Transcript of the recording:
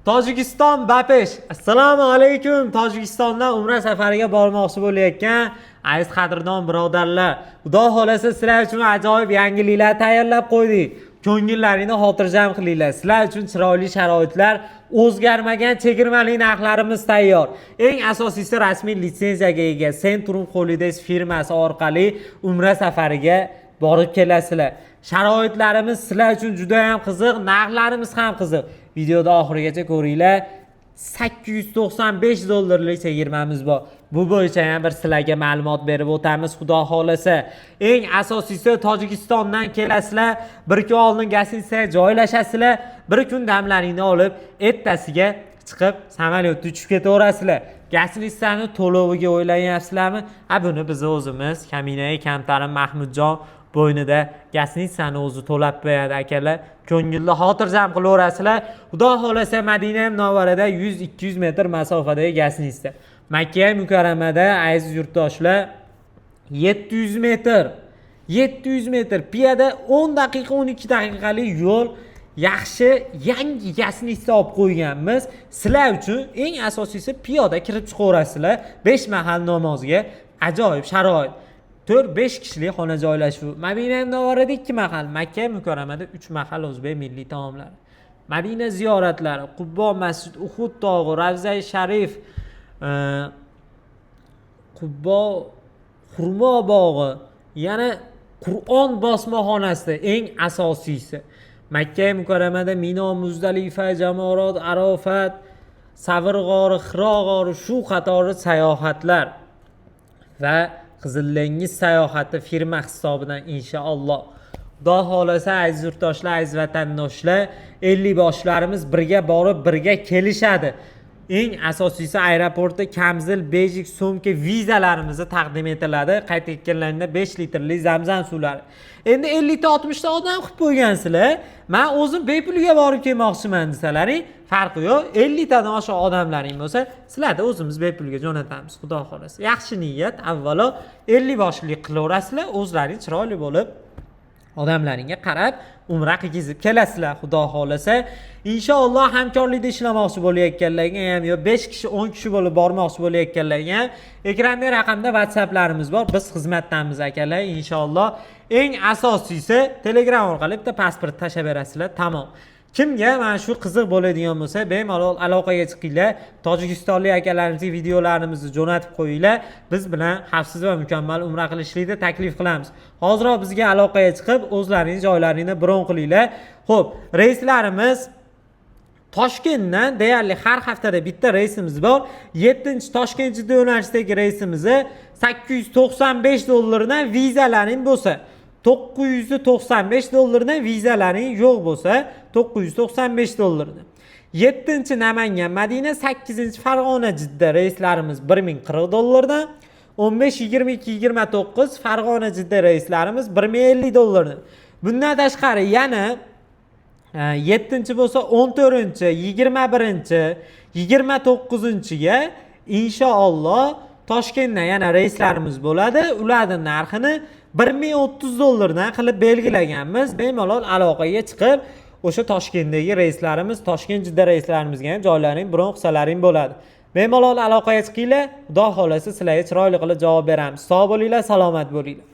Tojikiston Bapesh. Assalomu alaykum. Tojikistondan umra safariga bormoqchi bo'layotgan aziz qadrdon birodarlar. Xudo xolasa sizlar uchun ajoyib yangiliklar tayyorlab qo'ydik. Ko'ngillaringizni xotirjam qilinglar. Sizlar uchun chiroyli sharoitlar, o'zgarmagan chegirmali narxlarimiz tayyor. Eng asosiysi rasmiy litsenziyaga ega Centrum Holidays firmasi orqali umra safariga borib kelasizlar. Sharoitlarimiz sizlar uchun juda ham qiziq, narxlarimiz ham qiziq. Videoda oxirigacha ko'ringlar. $895 chegirmamiz bor. Bu bo'yicha ham bir sizlarga ma'lumot berib o'tamiz, xudo xolasa. Eng asosiysi Tojikistondan kelasizlar, bir kun oldin gastinitsiyaga joylashasizlar, bir kun damlaringni olib, ertasiga chiqib samolyotda uchib ketaverasizlar. Gastinitsiyani to'loviga o'ylayapsizlarmi? Buni biz o'zimiz Kaminayi Kamtarim Mahmudjon bo'ynida gastinitsiyani o'zi to'lab beradi akalar. Ko'ngilni xotirjam qilaverasizlar. Xudo xolasa Madina Munavvarada 100-200 metr masofadagi gastinsiya. Makka Mukarramada aziz yurtdoshlar 700 metr. 700 metr piyoda 10 daqiqa 12 daqiqalik yo'l. Yaxshi yangi gastinsiya olib qo'yganmiz. Sizlar uchun eng asosiysi piyoda kirib chiqaverasizlar. 5 mahal namozga ajoyib sharoit. 4-5 kishilik xona joylashuv. Madina Munavvarada 2 mahal, Makka Mukarramada 3 mahal o'zbek milliy taomlari. Madina ziyoratlari, Qubbo masjid, Uhud tog'i, Ravza-i Sharif, Qubbo xurmo bog'i, yana Qur'on bosmaxonasi eng asosiysi. Makka Mukarramada Mino, Muzdalifa, Jamorat, Arafat, Savr g'ori, Hiro g'ori, shu qatori sayohatlar va Qizildengiz sayohati firma hisobidan inshaalloh. Xudo xolasa aziz yurtdoshlar, aziz vatandoshlar, 50 boshlarimiz birga borib, birga kelishadi. Eng asosiysi aeroportda Kamzil, Bejik, So'mka vizalarimizni taqdim etiladi. Qayd etganlaringda 5 litrli zamzam suvlari. Endi 50 ta 60 ta odam qilib qo'ygansizlar. Men o'zim bepulga borib kelmoqchiman desalaring, farqi yo'q. 50 tadan oshiq odamlaring bo'lsa, sizlarni o'zimiz bepulga jo'natamiz, xudo xolasa. Yaxshi niyat, avvalo 50 boshlik qilaverasizlar, o'zlaring chiroyli bo'lib odamlaringga qarab umra qilgizib kelasizlar, xudo xolasa. Inshaalloh hamkorlikda ishlamoqchi bo'layotganlarga ham yo 5 kishi 10 kishi bo'lib bormoqchi bo'layotganlarga ham ekranda raqamda WhatsApplarimiz bor. Biz xizmatdamiz akalar. Inshaalloh eng asosiysi Telegram orqali bitta pasport tashab berasizlar, tamom. Kimga mana shu qiziq bo'ladigan bo'lsa, bemalol aloqaga chiqinglar. Tojikistonlik akalarimizning videolarimizni jo'natib qo'yinglar. Biz bilan xavfsiz va mukammal umra qilishlikni taklif qilamiz. Hozirroq bizga aloqaga chiqib, o'zlaringiz joylarini bron qilinglar. Xo'p, reyslarimiz Toshkentdan deyarli har haftada bitta reysimiz bor. 7-Toshkent-Jidda yo'nalishdagi reysimizni $895 dan vizalaring bo'lsa, $995 vizalaring yo'q bo'lsa, $995 dan. 7-Namangan, Madina, 8-Farg'ona, Jidda reyslarimiz $1040 dan. 15, 22, 29 Farg'ona, Jidda reyslarimiz $1050 dan. Bundan tashqari yana 7 bo'lsa 14, 21, 29ga inshaalloh Toshkentdan yana reyslarimiz bo'ladi. Ularning narxini $1030 dan qilib belgilaganmiz. Bemalol aloqaga chiqib, o'sha Toshkentdagi reyslarimiz, Toshkent-Jidda reyslarimizga ham joylaring bron qilsalaring bo'ladi. Bemalol aloqaga chiqinglar. Xudo xolasa sizlarga chiroyli qilib javob beramiz. Sog' bo'linglar, salomat bo'linglar.